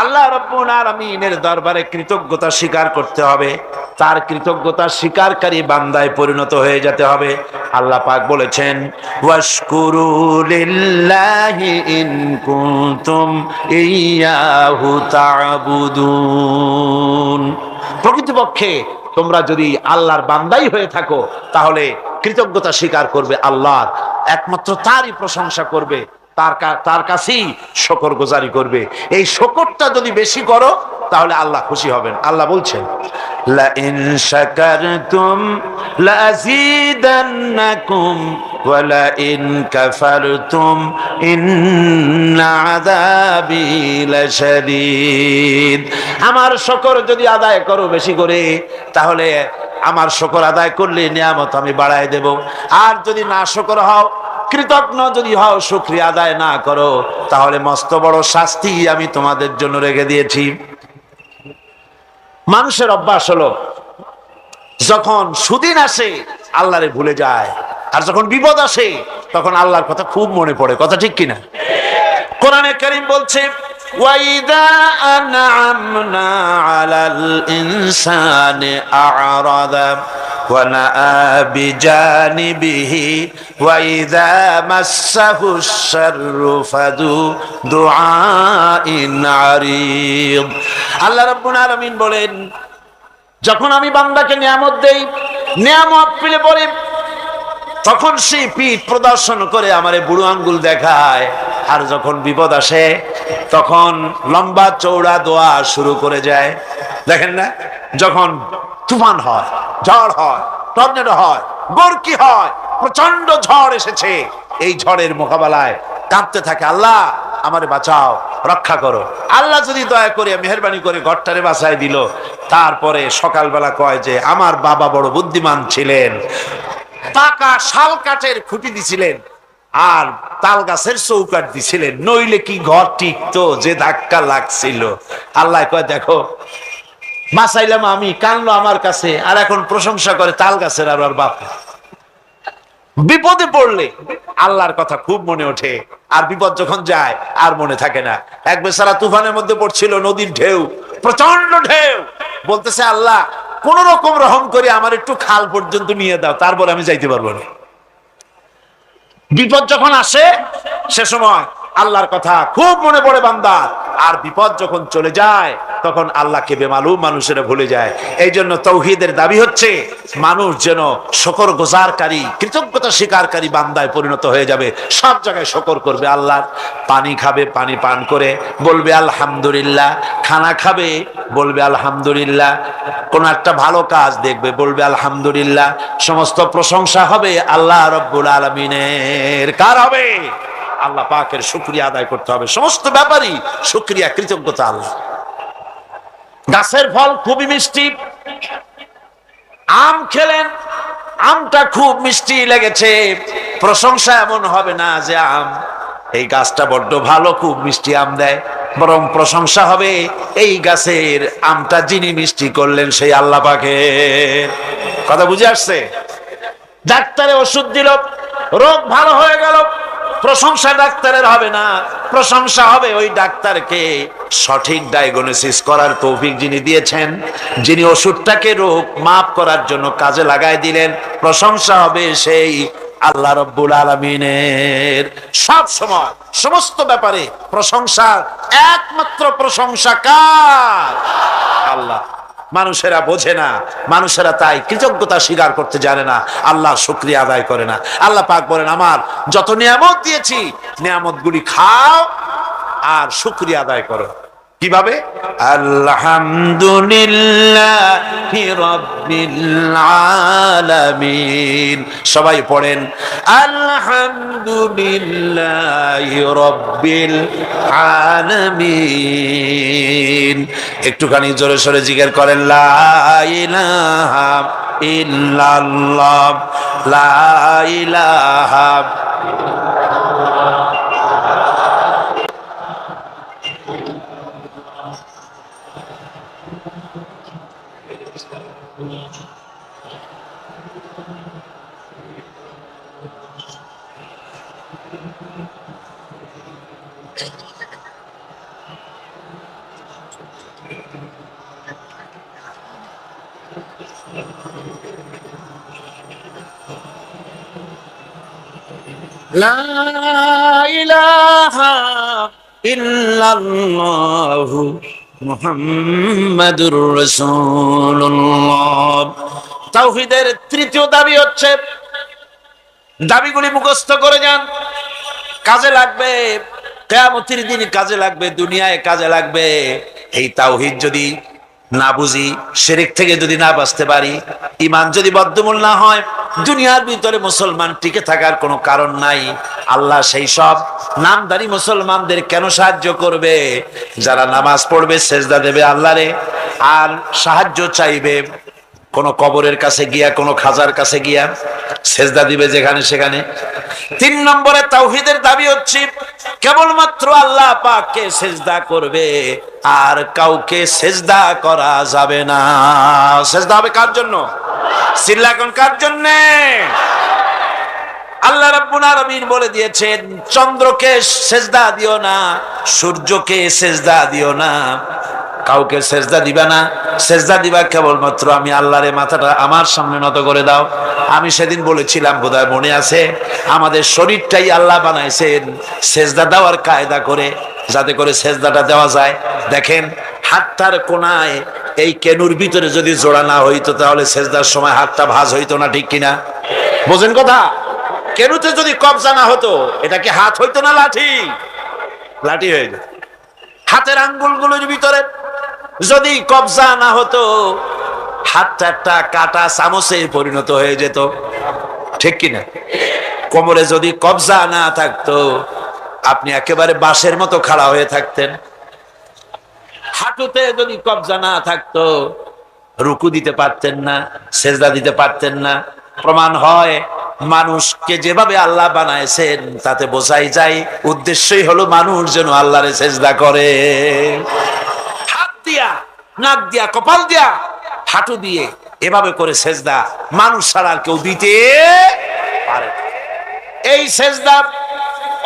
আল্লাহ রাব্বুল আলামিনের দরবারে কৃতজ্ঞতা স্বীকার করতে হবে, তার কৃতজ্ঞতা স্বীকারকারী বান্দায় পরিণত হয়ে যেতে হবে। আল্লাহ পাক বলেছেন, ওয়াশকুরু লিল্লাহি ইন কুনতুম ইয়্যাহু তা'বুদুন। প্রকৃতপক্ষে তোমরা যদি আল্লাহর বান্দাই হয়ে থাকো তাহলে কৃতজ্ঞতা স্বীকার করবে আল্লাহর, একমাত্র তারই প্রশংসা করবে, তার কাছেই শুকরগুজারি করবে। এই শুকরটা যদি বেশি করো তাহলে আল্লাহ খুশি হবেন। আল্লাহ বলছেন, লা ইন শাকারতুম লাযীদান্নাকুম ওয়া লা ইন কাফারতুম ইন্না আযাবি লাশাদীদ। আমার শুকর যদি আদায় করো বেশি করে, তাহলে আমার শুকর আদায় করলে নিয়ামত আমি বাড়ায় দেব। আর যদি না শুকর হও, কৃতজ্ঞ যদি হও, শুকরিয়া আদায় না করো, তাহলে মস্ত বড় শাস্তি আমি তোমাদের জন্য রেখে দিয়েছি। মানুষের অভ্যাস হলো যখন সুদিন আসে আল্লাহরে ভুলে যায়, আর যখন বিপদ আসে তখন আল্লাহর কথা খুব মনে পড়ে। কথা ঠিক কিনা? কোরআনে কারীম বলছে, ওয়াইদা আনআমনা আলাল ইনসানি আ'রাদা ওয়া নাআ বিজানিবিহি ওয়াইদা মাসসাহুশ শাররু ফাযু দুআইন আরিদ। আল্লাহ রাব্বুল আলামিন বলেন, যখন আমি বান্দাকে নিয়ামত দেই, নিয়ামত পেলে পরে তখন সে পিঠ প্রদর্শন করে আমারে বুড়ো আঙ্গুল দেখায়। আর যখন বিপদ আসে তখন লম্বা চৌড়া দোয়া শুরু করে যায়। দেখেন না, যখন তুফান হয়, ঝড় হয়, টর্নেডো হয়, বরকি হয়, প্রচন্ড ঝড় এসেছে, এই ঝড়ের মোকাবেলায় কাঁদতে থাকে, আল্লাহ আমারে বাঁচাও, রক্ষা করো। আল্লাহ যদি দয়া করে মেহেরবানি করে ঘরটারে বাঁচাই দিল, তারপরে সকালবেলা কয় যে আমার বাবা বড় বুদ্ধিমান ছিলেন, পাকা শাল কাঠের খুঁটি দিছিলেন আর তাল গাছের চৌকাঠ দিছিলেন, নইলে কি ঘর টিকতো, যে ধাক্কা লাগছিল। আল্লাহ কয় দেখো বাঁচাইলাম আমি, কানলো আমার কাছে, আর এখন প্রশংসা করে তাল গাছের আর ওর বাপ। বিপদে পড়লে আল্লাহর কথা খুব মনে ওঠে, আর বিপদ যখন যায় আর মনে থাকে না। এক বেচারা তুফানের মধ্যে পড়ছিল, নদীর ঢেউ, প্রচন্ড ঢেউ, বলতেছে আল্লাহ কোন রকম রহম করে আমার একটু খাল পর্যন্ত নিয়ে দাও, তারপর আমি যাইতে পারবো না। বিপদ যখন আসে সে সময় আল্লাহর কথা খুব মনে পড়ে বান্দার, আর বিপদ যখন চলে যায় তখন আল্লাহকে বেমালুম মানুষেরা ভুলে যায়। এই জন্য তাওহীদের দাবি হচ্ছে মানুষ যেন শুকর গুজারকারী, কৃতজ্ঞতা স্বীকারকারী বান্দায় পরিণত হয়ে যাবে, সব জায়গায় শুকর করবে আল্লাহ। পানি খাবে, পানি পান করে বলবে আলহামদুলিল্লাহ, খানা খাবে বলবে আলহামদুলিল্লাহ, কোন একটা ভালো কাজ দেখবে বলবে আলহামদুলিল্লাহ। সমস্ত প্রশংসা হবে আল্লাহ রাব্বুল আলামিনের। কার হবে? আল্লাহ পাকের শুকরিয়া আদায় করতে হবে। সমস্ত ব্যাপারই শুকরিয়া, কৃতজ্ঞতা আল্লাহ। গাছের ফল খুবই মিষ্টি, আম খেলেন, আমটা খুব মিষ্টি লেগেছে, প্রশংসা এমন হবে না যে এই গাছটা বড্ড ভালো, খুব মিষ্টি আম দেয়, বরং প্রশংসা হবে এই গাছের আমটা যিনি মিষ্টি করলেন সেই আল্লাহ পাকের। কথা বুঝে আসছে? ডাক্তারে ওষুধ দিল, রোগ ভালো হয়ে গেল, প্রশংসা ডাক্তারের হবে না, প্রশংসা হবে ওই ডাক্তারকে সঠিক ডায়াগনোসিস করার তৌফিক যিনি দিয়েছেন, যিনি ওষুধটাকে রোগ মাপ করার জন্য কাজে লাগাই দিলেন। প্রশংসা হবে সেই আল্লাহ রাব্বুল আলামিনের। সব সময় সমস্ত ব্যাপারে প্রশংসা, একমাত্র প্রশংসা কার? আল্লাহ। মানুষেরা বোঝে না, মানুষেরা তাই কৃতজ্ঞতা স্বীকার করতে জানে না, আল্লাহর শুকরিয়া আদায় করে না। আল্লাহ পাক বলেন আমার যত নিয়ামত দিয়েছি নিয়ামতগুলি খাও আর শুকরিয়া আদায় করো। কিভাবে? আলহামদুলিল্লাহি রাব্বিল আলামিন। সবাই পড়েন আলহামদুলিল্লাহি রাব্বিল আলামিন। একটুখানি জোরে সোরে জিকির করেন লা ইলাহা ইল্লাল্লাহ, লা ইলাহা। লা ইলাহা ইল্লাল্লাহু মুহাম্মাদুর রাসূলুল্লাহ। তাওহীদের তৃতীয় দাবি হচ্ছে, দাবিগুলি মুখস্থ করে যান, কাজে লাগবে, কিয়ামতের দিন কাজে লাগবে, দুনিয়ায় কাজে লাগবে। এই তাওহীদ যদি না বুঝি, শিরক থেকে যদি না বাঁচতে পারি, ঈমান যদি বদ্ধমূল না হয়, দুনিয়ার ভিতরে মুসলমান টিকে থাকার কোনো কারণ নাই। আল্লাহ সেই সব নামধারী মুসলমানদের কেন সাহায্য করবে যারা নামাজ পড়বে, সেজদা দেবে আল্লাহরে, আর সাহায্য চাইবে কোন কবরের কাছে গিয়া, কোন খাজার কাছে গিয়া সেজদা দিবে যেখানে সেখানে। 3 নম্বরে তাওহীদের দাবি হচ্ছে কেবলমাত্র আল্লাহ পাককে সেজদা করবে, আর কাউকে সেজদা করা যাবে না। সেজদা হবে কার জন্য? চিল্লা কোন কার জন্য? আল্লাহ রাব্বুল আলামিন বলে দিয়েছেন চন্দ্রকে সেজদা দিও না, সূর্যকে সেজদা দিও না, কাউকে সেজদা দিবা না। সেজদা দিবা কেবলমাত্র আমি আল্লাহরে। মাথাটা আমার সামনে নত করে দাও। আমি সেদিন বলেছিলাম, বোধহয় মনে আছে, আমাদের শরীরটাই আল্লাহ বানাইছেন সেজদা দেওয়ার কায়দা করে, যাতে করে সেজদাটা দেওয়া যায়। দেখেন হাতটার কোনায় এই কেনুর ভিতরে যদি জোড়া না হইতো তাহলে সেজদার সময় হাতটা ভাঁজ হইতো না, ঠিক কিনা? বোঝেন কথা? কেনুতে যদি কবজা না হতো এটা কি হাত হইতো না লাঠি? লাঠি হয়ে যেত। হাতের আঙ্গুলগুলোর ভিতরে যদি কবজা না হতো হাতটা একটা কাটা চামচে পরিণত হয়ে যেত, ঠিক কিনা? কোমরে যদি কবজা না থাকতো আপনি একেবারে বাঁশের মতো খাড়া হয়ে থাকতেন। হাঁটুতে যদি কবজা না থাকতো রুকু দিতে পারতেন না, সেজদা দিতে পারতেন না। প্রমাণ হয় মানুষকে যেভাবে আল্লাহ বানাইছেন তাতে বোঝাই যায় উদ্দেশ্যই হলো মানুষ যেন আল্লাহরে সেজদা করে। হাত দিয়া, নাক দিয়া, কপাল দিয়া, হাঁটু দিয়ে এভাবে করে সেজদা মানুষ ছাড়া আর কেউ দিতে পারে। এই সেজদা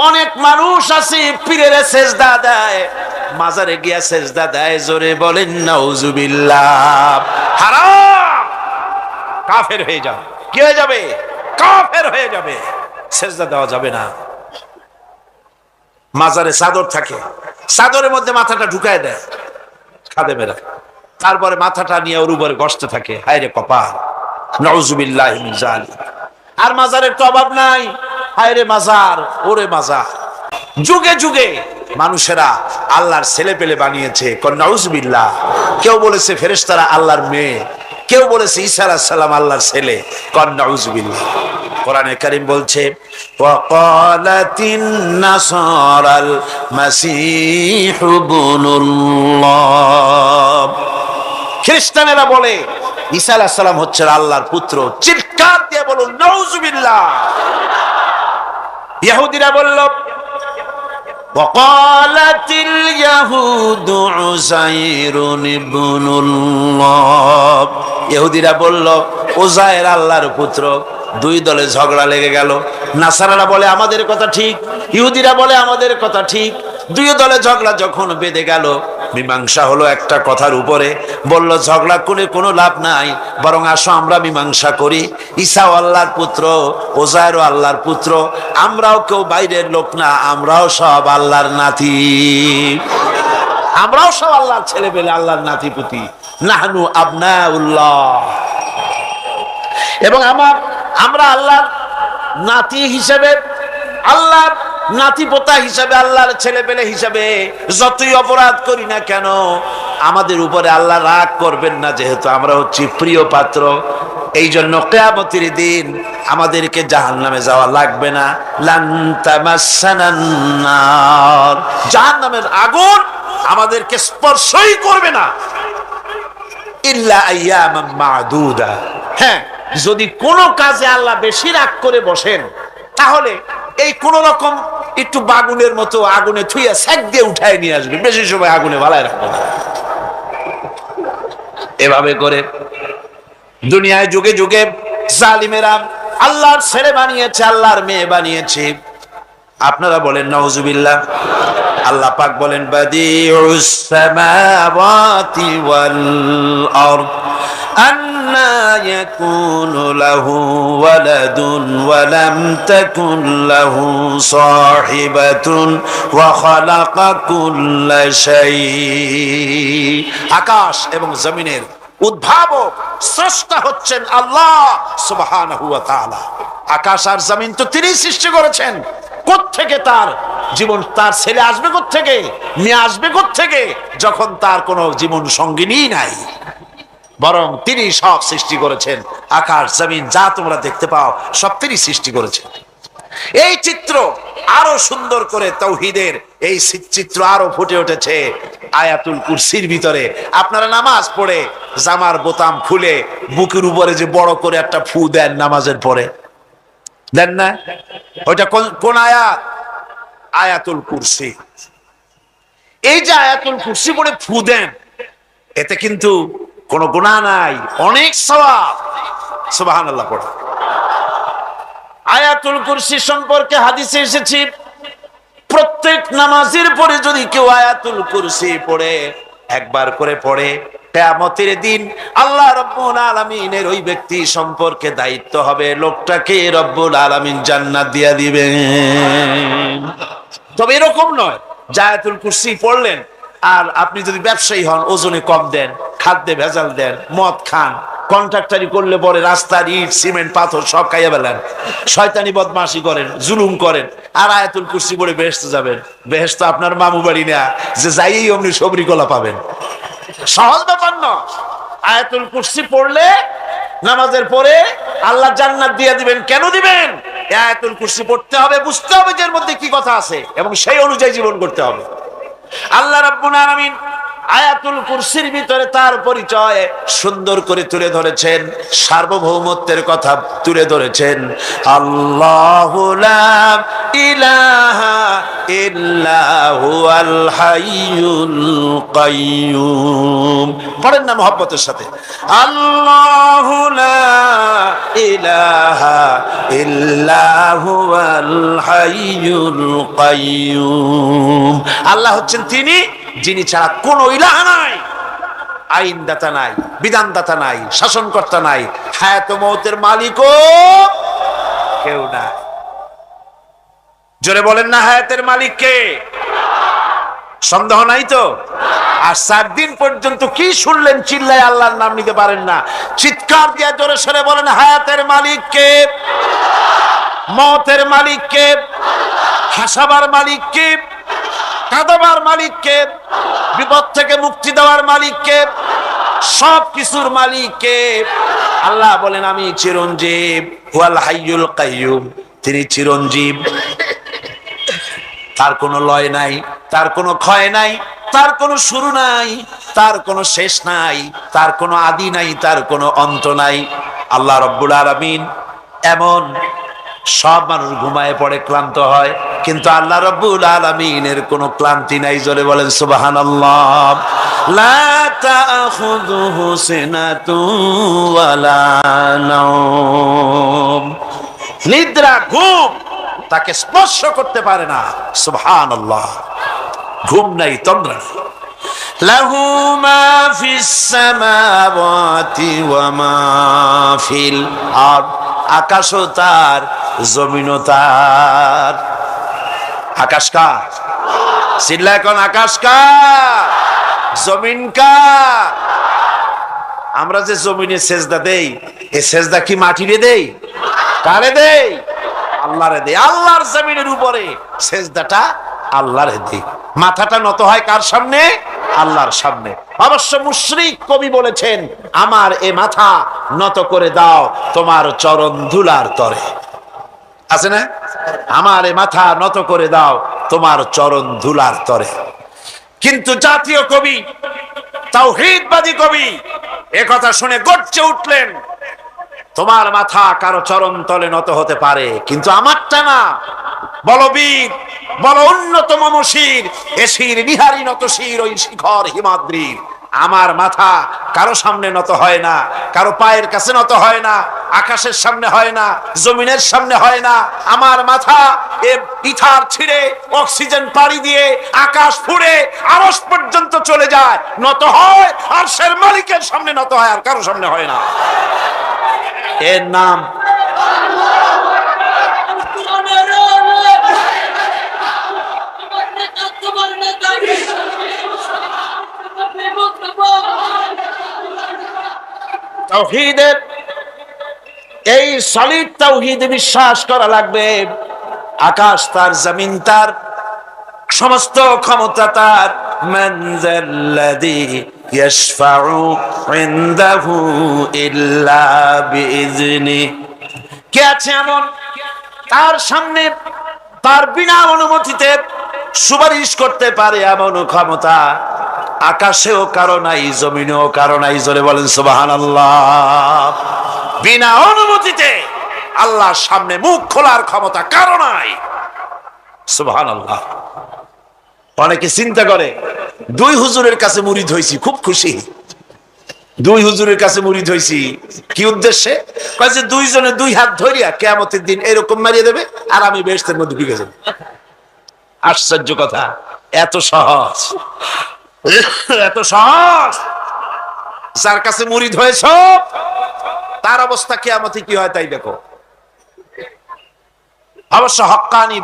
অনেক মানুষ আছে পীরের সেজদা দেয়, মাজারে গিয়া সেজদা দেয়, জোরে বলেন নাউজুবিল্লাহ। হারাম, কাফের হয়ে যাবে। কি হয়ে যাবে? কাফের হয়ে যাবে। সেজদা দেওয়া যাবে না। মাজারে চাদর থাকে, চাদরের মধ্যে মাথাটা ঢুকায় দেয় খাদেমেরা, তারপরে মাথাটা নিয়ে ওর উপরে গসতে থাকে। হায় রে কপাল, নাউজুবিল্লাহি মিন যালিক। আর মাজারের তো অভাব নাই। হায় রে মাজার, ওরে মাজার। যুগে যুগে মানুষেরা আল্লাহর ছেলে পেলে বানিয়েছে, নাউজুবিল্লাহ। কেউ বলেছে ফেরেশতারা আল্লাহর মেয়ে, কেউ বলেছে ঈসা আলাইহিস সালাম আল্লাহর ছেলে, নাউজুবিল্লাহ। কোরআনে কারীম বলছে ওয়াকালাতিন নাসারাল মাসীহু ইবনুল্লাহ। খ্রিস্টানেরা বলে ঈসা আলাইহিস সালাম হচ্ছেন আল্লাহর পুত্র। চিৎকার দিয়ে বলুন নাউজুবিল্লাহ। ইহুদিরা বলল ওয়াকালাতিল ইয়াহুদু উযাইরুন ইবনুল্লাহ। ইহুদিরা বলল উযাইর আল্লাহর পুত্র। দুই দলে ঝগড়া লেগে গেল। নাসারারা বলে আমাদের কথা ঠিক, ইহুদিরা বলে আমাদের কথা ঠিক। দুই দলে ঝগড়া যখন বেঁধে গেল, মীমাংসা হলো একটা কথার উপরে। বলল ঝগড়া করে কোনো লাভ নাই, বরং আসো আমরা মীমাংসা করি। ঈসাও আল্লাহর পুত্র, উযাইরও আল্লাহর পুত্র। আমরাও কেউ বাইরের লোক না, আমরাও সব আল্লাহর নাতি, আমরাও সব আল্লাহর ছেলে পেলে, আল্লাহর নাতিপুতি। নাহনু আবনাউল্লাহ। এবং আমরা আল্লাহর নাতি হিসেবে, আল্লাহর নাতিপোতা হিসাবে, আল্লাহর ছেলে পেলে হিসাবে যতই অপরাধ করি না কেন, আমাদের উপরে আল্লাহ রাগ করবেন না, যেহেতু আমরা হচ্ছি প্রিয় পাত্র। এই জন্য কিয়ামতের দিন আমাদেরকে জাহান্নামে যাওয়া লাগবে না। লান তামাসসানান নার, জাহান্নামের আগুন আমাদেরকে স্পর্শই করবে না। ইল্লা আইয়ামান মা'দুদা। হ্যাঁ, যদি কোনো কাজে আল্লাহ বেশি রাগ করে বসেন, তাহলে এই কোন রকম একটু বাগুনের মতো আগুনে থুইয়া সেক দিয়ে উঠায় নিয়ে আসবে, বেশি সময় আগুনে ভালায় রাখবে না। এভাবে করে দুনিয়ায় যুগে যুগে জালিমেরা আল্লাহর ছেলে বানিয়েছে, আল্লাহর মেয়ে বানিয়েছে। আপনারা বলেন নাউজুবিল্লাহ। আল্লাহ পাক বলেন বাদিউস সামাওয়াতি ওয়াল আরদ আন্না ইয়াকুনু লাহু ওয়ালাদুন ওয়া লাম তাকুন লাহু সাহিবাতুন ওয়া খালাকা কুল্লা শাই। আকাশ এবং জমিনের উদ্ভাবক স্রষ্টা হচ্ছেন আল্লাহ সুবহানাহু ওয়া তাআলা। আকাশ আর জমিন তো তিনিই সৃষ্টি করেছেন। কোত্থেকে তার জীবন, তার ছেলে আসবে কোত্থেকে, মেয়ে আসবে কোত্থেকে, যখন তার কোনো জীবন সঙ্গিনী নাই? বরং তিনি সব সৃষ্টি করেছেন। আকাশ জমিন যা তোমরা দেখতে পাও সব তিনি সৃষ্টি করেছেন। এই চিত্র আরো সুন্দর করে তাওহীদের এই চিত্র আরো ফুটে উঠেছে আয়াতুল কুরসির ভিতরে। আপনারা নামাজ পড়ে জামার বোতাম খুলে বুকের উপরে যে বড় করে একটা ফু দেন নামাজের পরে, দেন না? ওইটা কোন আয়াত? আয়াতুল কুরসি। এই যে আয়াতুল কুরসি পড়ে ফু দেন, এতে কিন্তু কোনো গুনাহ নাই, অনেক সওয়াব। সুবহানাল্লাহ পড়ে। আয়াতুল কুরসি সম্পর্কে হাদিসে এসেছে, প্রত্যেক নামাজের পরে যদি কেউ আয়াতুল কুরসি পড়ে, একবার করে পড়ে, কিয়ামতের দিন আল্লাহ রাব্বুল আলামিনের ওই ব্যক্তি সম্পর্কে দায়িত্ব হবে, লোকটাকে রব্বুল আলামিন জান্নাত দিয়া দিবেন। তবে এরকম নয় যে আয়াতুল কুরসি পড়লেন আর আপনি যদি ব্যবসায়ী হন, ওজনে কম দেন, খাদ্যে ভেজাল দেন, মদ খান, কন্ট্রাক্টারি করলে পরে রাস্তার ইট সিমেন্ট পাথর সব খাইয়া ফেলেন, শয়তানি বদমাশি করেন, জুলুম করেন, আর আয়াতুল কুরসি পড়ে বেহেশতে যাবেন। বেহেশত আপনার মামু বাড়ি না যে যাইয়েই অমনি সবরি কলা পাবেন। সহজ ব্যাপার না। আয়াতুল কুরসি পড়লে নামাজের পরে আল্লাহ জান্নাত দিয়ে দিবেন। কেন দিবেন? আয়াতুল কুরসি পড়তে হবে, বুঝতে হবে যে এর মধ্যে কি কথা আছে, এবং সেই অনুযায়ী জীবন করতে হবে। আল্লাহ রাব্বুল আলামিন আয়াতুল কুরসির ভিতরে তার পরিচয় সুন্দর করে তুলে ধরেছেন, সার্বভৌমত্বের কথা তুলে ধরেছেন। আল্লাহু লা ইলাহা ইল্লা হুয়াল হাইয়ুল কাইয়্যুম। পড়েন না মহব্বতের সাথে, আল্লাহু লা ইলাহা ইল্লা হুয়াল হাইয়ুল কাইয়্যুম। আল্লাহ হচ্ছেন তিনি যিনি ছাড়া কোন ইলাহ নাই, আইনদাতা নাই, বিধানদাতা নাই, শাসনকর্তা নাই, হায়াত ও মওতের মালিকও কেউ নাই। জোরে বলেন না, হায়াতের মালিক কে? সন্দেহ নাই তো? আর 4 দিন পর্যন্ত কি শুনলেন? চিল্লায় আল্লাহর নাম নিতে পারেন না, চিৎকার দিয়ে জোরে সরে বলেন হায়াতের মালিক কে, মওতের মালিক কে, হাসাবার মালিক কে, কাঁদাবার মালিক কে, বিপদ থেকে মুক্তি দেওয়ার মালিক কে, সব কিছুর মালিক কে? আল্লাহ বলেন আমি চিরঞ্জীব, ওয়াল হাইয়ুল কাইয়ুম, তিনি চিরঞ্জীব, তার কোনো লয় নাই, তার কোনো ক্ষয় নাই, তার কোনো শুরু নাই, তার কোনো শেষ নাই, তার কোনো আদি নাই, তার কোনো অন্ত নাই। আল্লাহ রাব্বুল আলামিন এমন, সব মানুষ ঘুমায় পড়ে ক্লান্ত হয়, কিন্তু আল্লাহ রাব্বুল আলামিনের কোনো ক্লান্তি নাই। জোরে বলেন সুবহানাল্লাহ। লা তাখুযুহু সিনাতুন ওয়ালা নাওম, নিদ্রা ঘুম তাকে স্পর্শ করতে পারে না। সুবহানাল্লাহ। ঘুম নাই, তন্দ্রা নাই। লাহু মা ফিস সামাওয়াতি ওয়া মা ফিল আরদ, আকাশও তার, জমিনও তার। আকাশ কার? চিল্লা এখন, আকাশ কার? জমিন কার? আমরা যে জমিনে সেজদা দেই, এই সেজদা কি মাটিরে দেই? কারে দেই? আল্লাহরে দেই। আল্লাহর জমিনের উপরে সেজদাটা আল্লাহরে দেই। মাথাটা নত হয় কার সামনে? আল্লাহর সামনে। অবশ্য মুশরিক কবি বলেছেন, আমার এ মাথা নত করে দাও তোমার চরণ ধুলার তরে। আছে না? আমার এ মাথা নত করে দাও তোমার চরণ ধুলার তরে। কিন্তু জাতীয় কবি, তাওহীদবাদী কবি এ কথা শুনে গর্জে উঠলেন, তোমার মাথা কারো চরণ তলে নত হতে পারে, কিন্তু আমারটা না। বলবীর, বল উন্নত মমশির, এশির নিহারি নত শির, ওই শিখর হিমাদ্রির। আমার মাথা কারো সামনে নত হয় না, কারো পায়ের কাছে নত হয় না, আকাশের সামনে হয় না, জমিনের সামনে হয় না। আমার মাথা এ ইথার ছিঁড়ে অক্সিজেন পাড়ি দিয়ে আকাশ ফুড়ে আরশ পর্যন্ত চলে যায়, নত হয় আরশের মালিকের সামনে নত হয়, আর কারো সামনে হয় না। এর নাম তাওহীদের। এই সলিড তাওহীদে বিশ্বাস করা লাগবে। আকাশ তার, জমিন তার, সমস্ত ক্ষমতা তার। মান যাল্লাযী ইয়াশফাউ ইনদাহু ইল্লা বিইজনি, কে আছে এমন তার সামনে তার বিনা অনুমতিতে সুপারিশ করতে পারে এমন ক্ষমতা আকাশেও কারো নাই, জমিনেও কারো নাই। জোরে বলেন সুবহানাল্লাহ। বিনা অনুমতিতে আল্লাহর সামনে মুখ খোলার ক্ষমতা কারো নাই। সুবহানাল্লাহ। অনেকে চিন্তা করে, 2 হুজুরের কাছে মুরিদ হইছি, খুব খুশি। 2 হুজুরের কাছে মুরিদ হইছি, কি উদ্দেশ্যে? কয় যে 2 জনে 2 হাত ধরিয়া কিয়ামতের দিন এরকম মারিয়ে দেবে, আর আমি বেহেশতের মধ্যে ঢুকে যাব। আশ্চর্য কথা, এত সহজ, এত সহজ। যার কাছে মুরিদ হয়েছ তার অবস্থা কিয়ামতে কি হয় তাই দেখো। অবশ্য হক্কানি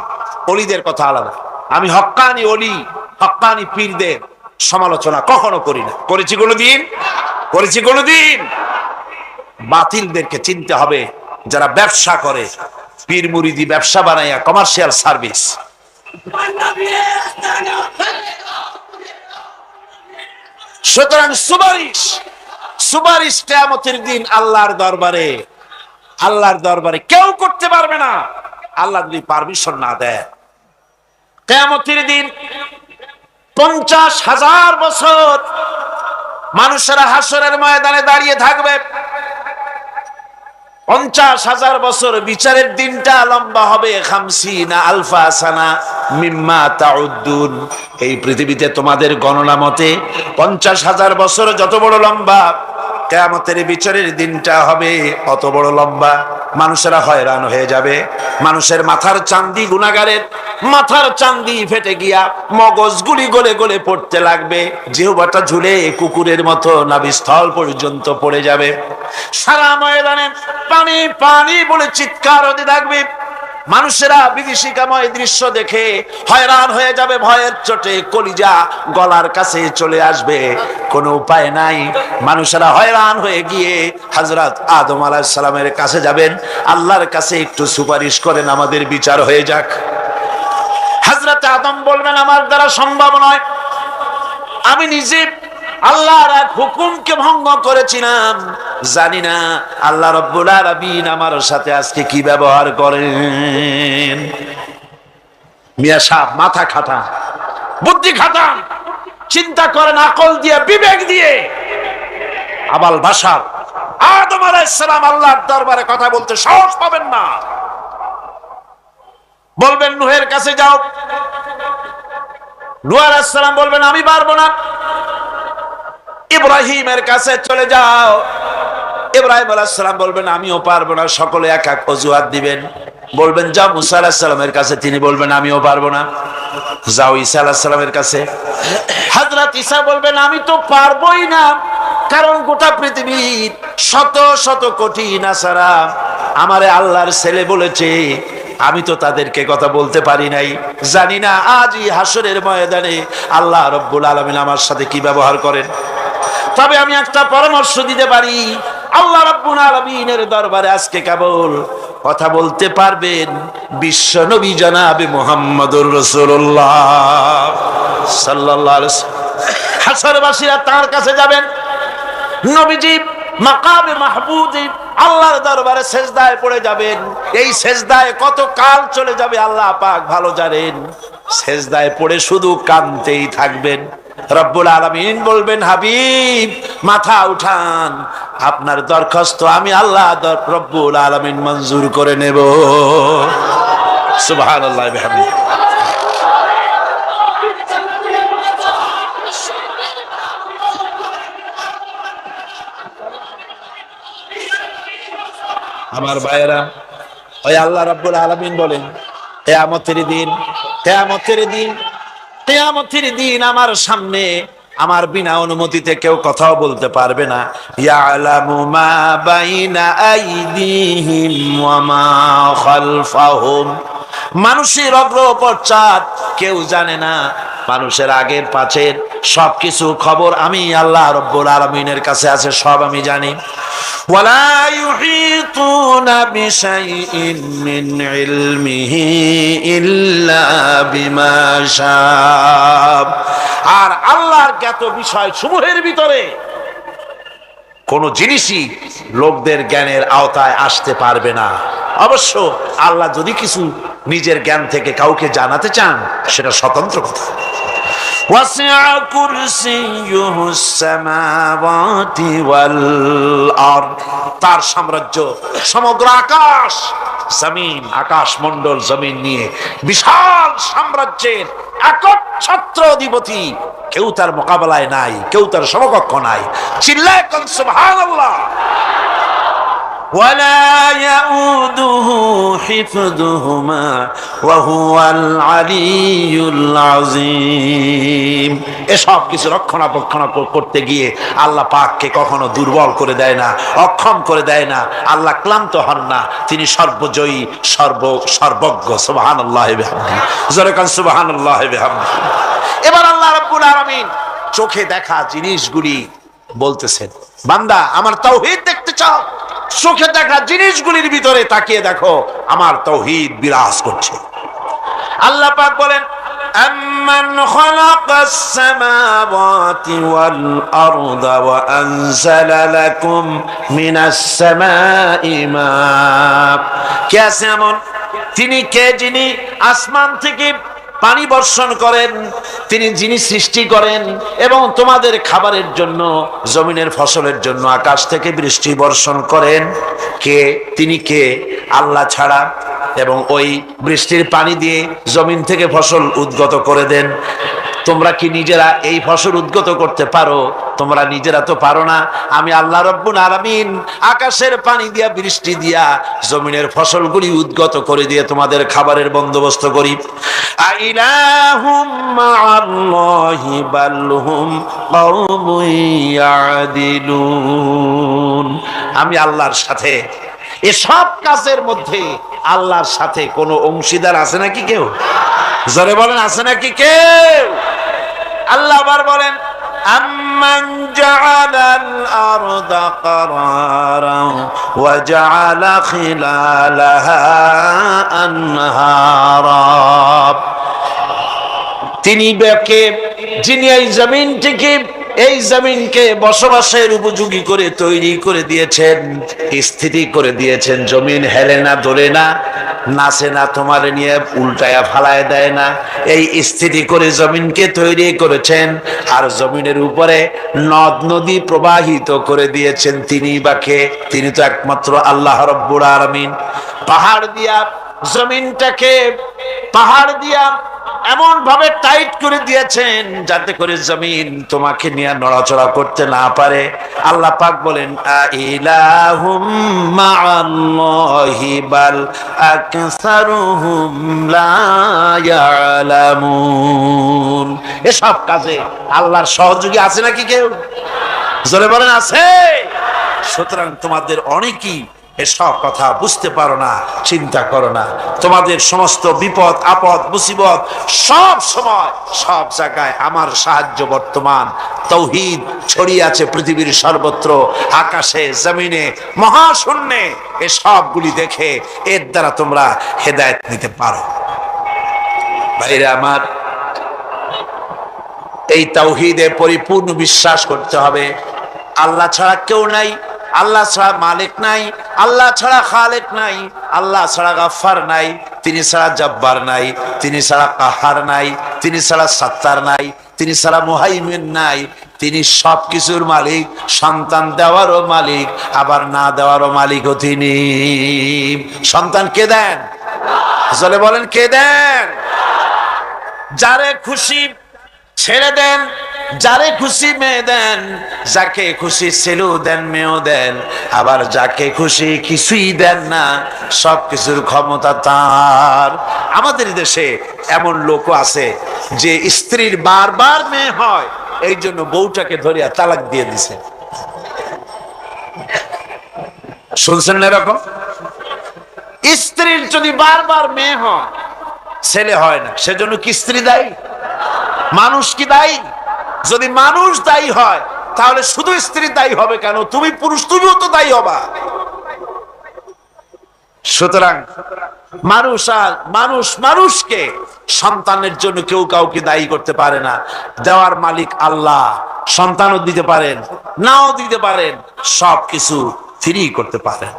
ওলিদের কথা আলাদা। আমি হক্কানি ওলি, হক্কানি পীরদের সমালোচনা কখনো করি না। করেছি কোনোদিন? করেছি কোনোদিন? বাতিলদেরকে চিনতে হবে, যারা ব্যবসা করে, পীর মুরিদি ব্যবসা বানাইয়া কমার্শিয়াল সার্ভিস। সুতরাং সুপারিশ, সুপারিশ কিয়ামতের দিন আল্লাহর দরবারে, আল্লাহর দরবারে কেউ করতে পারবে না আল্লাহ যদি পারমিশন না দেয়। কিয়ামতের দিন 50,000 বছর মানুষেরা হাসরের ময়দানে দাঁড়িয়ে থাকবে। 50,000 বছর বিচারের দিনটা লম্বা হবে 50 আলফা সানা মিম্মা তাউদ্দুন। এই পৃথিবীতে তোমাদের গণনা মতে 50,000 বছর যত বড় লম্বা, কিয়ামতের বিচারের দিনটা হবে অত বড় লম্বা। মানুষেরা হয়রান হয়ে যাবে। মানুষের মাথার চান্দি, গুনাহগারের মাথার চান্দি ফেটে গিয়া মগজগুলি গলে গলে পড়তে লাগবে। জিহ্বাটা ঝুলে কুকুরের মতো নাভিস্থল পর্যন্ত পড়ে যাবে। সারা ময়দানে পানি পানি বলে চিৎকার হতে থাকবে। মানুষেরা বিভীষিকাময় দৃশ্য দেখে হয়রান হয়ে যাবে, ভয়ের চোটে কলিজা গলার কাছে চলে আসবে, কোনো উপায় নাই। মানুষেরা হয়রান হয়ে গিয়ে হযরত আদম আলাইহিস সালামের কাছে যাবেন, আল্লাহর কাছে একটু সুপারিশ করেন আমাদের বিচার হয়ে যাক। হযরত আদম বলবেন আমার দ্বারা সম্ভব নয়, আমি নিজে আল্লাহর এক হুকুমকে ভঙ্গ করেছিলাম, জানি না আল্লাহ রাব্বুল আলামিন আমার সাথে আজকে কি ব্যবহার করেন। মিয়া সাহেব মাথা খাটান, বুদ্ধি খাটান, চিন্তা করেন আকল দিয়ে, বিবেক দিয়ে। আবাল বাশার আদম আলাইহিস সালাম আল্লাহর দরবারে কথা বলতে সাহস পাবেন না। বলবেন নূহের কাছে যাও, নূহ আলাইহিস সালাম বলবেন আমি পারবো না। ইব্রাহিমের কাছে চলে যাও, ইব্রাহিম আলাইহিস সালাম বলবেন আমিও পারবো না। সকলে এক এক অজুহাত দিবেন। বলবেন যাও মুসা আলাইহিস সালামের কাছে, তিনি বলবেন আমিও পারবো না। যাও ঈসা আলাইহিস সালামের কাছে, হযরত ঈসা বলবেন আমি তো পারবোই না, কারণ গোটা পৃথিবীর শত শত কোটি নাসারা আমারে আল্লাহর ছেলে বলেছে, আমি তো তাদেরকে কথা বলতে পারি নাই, জানি না আজই হাসরের ময়দানে আল্লাহ রাব্বুল আলামিন আমার সাথে কি ব্যবহার করেন। তবে আমি একটা পরামর্শ দিতে পারি, আল্লাহ রাব্বুল আলামিনের দরবারে আজকে কেবল কথা বলতে পারবেন বিশ্ব নবী জনাবে মুহাম্মদুর রাসূলুল্লাহ সাল্লাল্লাহু আলাইহি ওয়াসাল্লাম। হাসরবাসীরা তার কাছে যাবেন, নবীজি মাকামে মাহমুদে আল্লাহর দরবারে সেজদায় পড়ে যাবেন। এই সেজদায় কত কাল চলে যাবে আল্লাহ পাক ভালো জানেন। সেজদায় পড়ে শুধু কাঁদতেই থাকবেন। রব্বুল আলামিন বলবেন হাবিব মাথা উঠান, আপনার দরখাস্ত আমি আল্লাহ রব্বুল আলামিন মঞ্জুর করে নেব। সুবহানাল্লাহ বিহামদিহি। আমার ভাইয়েরা, ওই আল্লাহ রাব্বুল আলামিন বলেন কিয়ামতের দিন, কিয়ামতের দিন, কিয়ামতের দিন আমার সামনে আমার বিনা অনুমতিতে কেউ কথাও বলতে পারবে না। ইয়ালামু মা বাইনা আইদিহিম ওয়া মা খালফাহুম, মানুষের অগ্র পশ্চাৎ কেউ জানে না, মানুষের আগের পাশের সবকিছু খবর আমি আল্লাহ রাব্বুল আলামিনের কাছে আছে, সব আমি জানি। ওয়ালা ইউহিতুনা বিশাইইন মিন ইলমিহি ইল্লা বিমা শাআ, আর আল্লাহর জ্ঞাত বিষয় সমূহের ভিতরে কোন জিনিসই লোকদের জ্ঞানের আওতায় আসতে পারবে না। অবশ্য আল্লাহ যদি কিছু নিজের জ্ঞান থেকে কাউকে জানাতে চান সেটা স্বতন্ত্র কথা। ওয়াসিআ কুরসিয়ুহুস সামাওয়াতি ওয়াল আরদ, তার সাম্রাজ্য সমগ্র আকাশ জমিন, আকাশ মণ্ডল জমিন নিয়ে বিশাল সাম্রাজ্যের একচ্ছত্র অধিপতি, কেউ তার মোকাবেলায় নাই, কেউ তার সমকক্ষ নাই। চিল্লায় কোন সুবহানাল্লাহ। ولا يؤوده حفظهما وهو العلي العظيم। এসব কিছু রক্ষণাবেক্ষণ করতে গিয়ে আল্লাহ পাককে কখনো দুর্বল করে দেয় না, অক্ষম করে দেয় না। আল্লাহ ক্লান্ত হন না, তিনি সর্বজয়ী, সর্বজ্ঞ। সুবহানাল্লাহি বিহামদিহি, জোরে কান সুবহানাল্লাহি বিহামদিহি। এবার আল্লাহ রাব্বুল আলামিন চোখে দেখা জিনিসগুলি বলতেছেন, বান্দা আমার তাওহীদ দেখতে চাও, চোখে দেখা জিনিসগুলির ভিতরে তাকিয়ে দেখো আমার তাওহীদ বিরাজ করছে। আল্লাহ পাক বলেন আম্মান খালাকাস সামাওয়াতি ওয়াল আরদা ওয়া আনজালা লাকুম মিনাস সামাই মা, কে আছে এমন? তিনি কে যিনি আসমান থেকে পানি বর্ষণ করেন, তিনি যিনি সৃষ্টি করেন এবং তোমাদের খাবারের জন্য, জমিনের ফসলের জন্য আকাশ থেকে বৃষ্টি বর্ষণ করেন। কে? তিনি কে? আল্লাহ ছাড়া। এবং ওই বৃষ্টির পানি দিয়ে জমিন থেকে ফসল উদ্গত করে দেন। তোমরা কি নিজেরা এই ফসল উদ্গত করতে পারো? তোমরা নিজেরা তো পারো না। আমি আল্লাহ রাব্বুল আলামিন আকাশের পানি দিয়া, বৃষ্টি দিয়া জমিনের ফসলগুলি উদ্গত করে দিয়ে তোমাদের খাবারের বন্দোবস্ত করি। আইলাহুম মাআল্লাহি বাল হুম কওমুন ইয়াদিলুন, আমি আল্লাহর সাথে এসব কাজের মধ্যে আল্লাহর সাথে কোনো অংশীদার আছে নাকি কেউ? জোরে বলেন, আছে নাকি কেউ? আল্লাহ আবার বলেন, আম্মান জাআলাল আরদা কারারান ওয়া জাআলা খিলালাহা আনহারা, তিনি যিনি এই জমিনকে বসবাসের উপযোগী করে তৈরি করে দিয়েছেন, স্থিতি করে দিয়েছেন। জমিন হেলে না, দোলে না, নাচে না, তোমার নিয়ে উল্টায়া ফালায় দেয় না। এই স্থিতি করে জমিনকে তৈরি করেছেন। আর জমিনের উপরে নদ নদী প্রবাহিত করে দিয়েছেন তিনি বাকে, তিনি তো একমাত্র আল্লাহ রব্বুল আলামিন। পাহাড় দিয়া এমন ভাবে টাইট করে দিয়েছেন যাতে করে জমিন তোমাকে নিয়ে নড়াচড়া করতে না পারে। আল্লাহ পাক বলেন, আইলাহুম মাআল্লাহি বাল আকসারুহুম লা ইয়ালামুন। এসব কাজে আল্লাহর সহযোগী আছে নাকি কেউ? জোরে বলেন, আছে। সুতরাং তোমাদের অনেকেই এসব কথা বুঝতে পারো না, চিন্তা করো না। তোমাদের সমস্ত বিপদ আপদ মুসিবত সব সময় সব জায়গায় আমার সাহায্য বর্তমান। তাওহীদ ছড়িয়ে আছে পৃথিবীর সর্বত্র, আকাশে জমিনে মহাশূন্যে। এসবগুলি দেখে এর দ্বারা তোমরা হেদায়েত নিতে পারো। ভাইরা আমার, এই তাওহীদে পরিপূর্ণ বিশ্বাস করতে হবে। আল্লাহ ছাড়া কেউ নাই, আল্লাহ ছাড়া মালিক নাই, আল্লাহ ছাড়া খালেক নাই, আল্লাহ ছাড়া গাফফার নাই, তিনি ছাড়া জব্বার নাই, তিনি ছাড়া কাহার নাই, তিনি ছাড়া সাত্তার নাই, তিনি ছাড়া মুহাইমিন নাই। তিনি সব কিছুর মালিক, সন্তান দেওয়ারও মালিক, আবার না দেওয়ারও মালিকও তিনি। সন্তান কে দেন? জলে বলেন, কে দেন? যারে খুশি ছেড়ে দেন, যারে খুশি মেয়ে দেন, যাকে খুশি ছেলেও দেন মেয়েও দেন, আবার যাকে খুশি কিছুই দেন না। সব কিছুর ক্ষমতা তার। আমাদের দেশে এমন লোক আছে যে স্ত্রীর বারবার মেয়ে হয়, এই জন্য বউটাকে ধরিয়া তালাক দিয়ে দিছে। শুনছেন না এরকম? স্ত্রীর যদি বারবার মেয়ে হয়, ছেলে হয় না, সেজন্য কি স্ত্রী দায়ী? মানুষ কি দায়ী? যদি মানুষ দায়ী হয় তাহলে শুধু স্ত্রী দায়ী হবে কেন? তুমি পুরুষ, তুমিও তো দায়ী হবা। সুতরাং মানুষকে সন্তানের জন্য কেউ কাউকে দায়ী করতে পারে না। দেওয়ার মালিক আল্লাহ। সন্তানও দিতে পারেন, নাও দিতে পারেন, সবকিছু ফ্রি করতে পারেন।